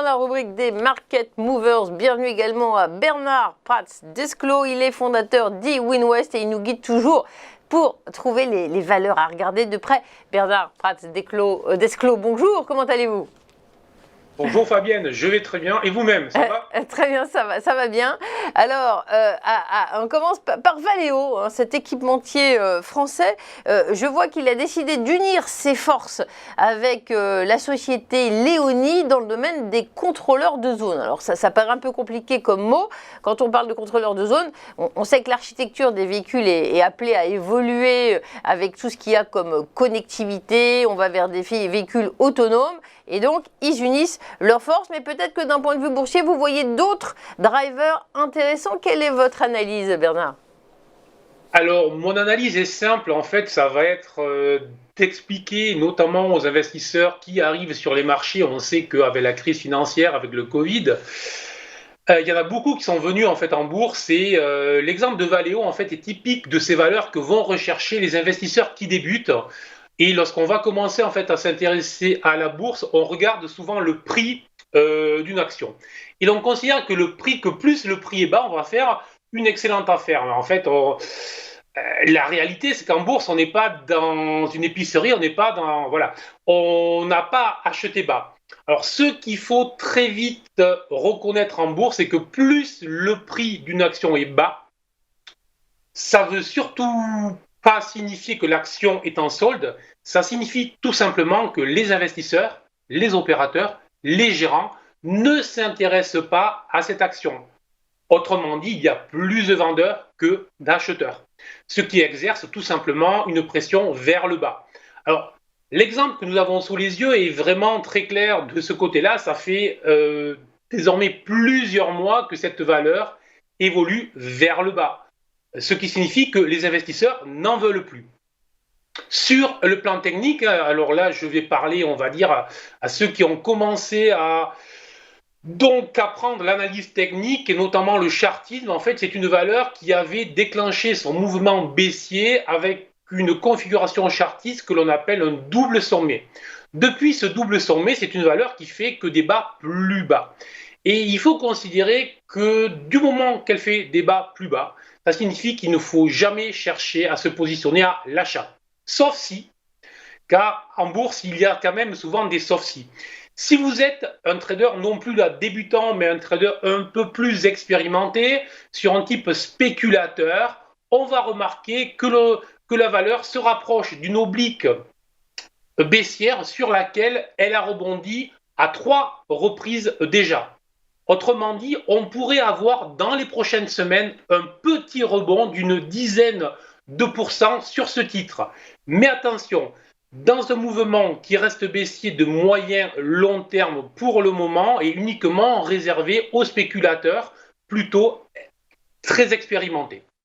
dans la rubrique des Market Movers. Bienvenue également à Bernard Prats d'Esclos. Il est fondateur d'eWinWest et il nous guide toujours pour trouver les valeurs à regarder de près. Bernard Prats d'Esclos, bonjour, comment allez-vous ? Bonjour Fabienne, je vais très bien. Et vous-même, ça va ? Très bien, ça va bien. Alors, on commence par Valeo, hein, cet équipementier français. Je vois qu'il a décidé d'unir ses forces avec la société Leoni dans le domaine des contrôleurs de zone. Alors, ça paraît un peu compliqué comme mot. Quand on parle de contrôleurs de zone, on sait que l'architecture des véhicules est appelée à évoluer avec tout ce qu'il y a comme connectivité. On va vers des véhicules autonomes. Et donc, ils unissent leurs forces, mais peut-être que d'un point de vue boursier, vous voyez d'autres drivers intéressants. Quelle est votre analyse, Bernard ? Alors, mon analyse est simple. En fait, ça va être d'expliquer notamment aux investisseurs qui arrivent sur les marchés. On sait qu'avec la crise financière, avec le Covid, il y en a beaucoup qui sont venus en fait en bourse. Et l'exemple de Valeo en fait est typique de ces valeurs que vont rechercher les investisseurs qui débutent. Et lorsqu'on va commencer en fait à s'intéresser à la bourse, on regarde souvent le prix d'une action. Et donc on considère que plus le prix est bas, on va faire une excellente affaire. Mais en fait, la réalité, c'est qu'en bourse, on n'est pas dans une épicerie, on n'a pas acheté bas. Alors ce qu'il faut très vite reconnaître en bourse, c'est que plus le prix d'une action est bas, ça veut surtout pas signifier que l'action est en solde, ça signifie tout simplement que les investisseurs, les opérateurs, les gérants ne s'intéressent pas à cette action. Autrement dit, il y a plus de vendeurs que d'acheteurs, ce qui exerce tout simplement une pression vers le bas. Alors, l'exemple que nous avons sous les yeux est vraiment très clair de ce côté-là. Ça fait désormais plusieurs mois que cette valeur évolue vers le bas. Ce qui signifie que les investisseurs n'en veulent plus. Sur le plan technique, alors là, je vais parler, on va dire, à ceux qui ont commencé à apprendre l'analyse technique et notamment le chartisme. En fait, c'est une valeur qui avait déclenché son mouvement baissier avec une configuration chartiste que l'on appelle un double sommet. Depuis ce double sommet, c'est une valeur qui fait que des bas plus bas. Et il faut considérer que du moment qu'elle fait des bas plus bas, ça signifie qu'il ne faut jamais chercher à se positionner à l'achat. Sauf si, car en bourse, il y a quand même souvent des sauf si. Si vous êtes un trader non plus débutant, mais un trader un peu plus expérimenté, sur un type spéculateur, on va remarquer que la valeur se rapproche d'une oblique baissière sur laquelle elle a rebondi à 3 reprises déjà. Autrement dit, on pourrait avoir dans les prochaines semaines un petit rebond d'une dizaine de pourcents sur ce titre. Mais attention, dans un mouvement qui reste baissier de moyen long terme pour le moment et uniquement réservé aux spéculateurs plutôt très expérimentés.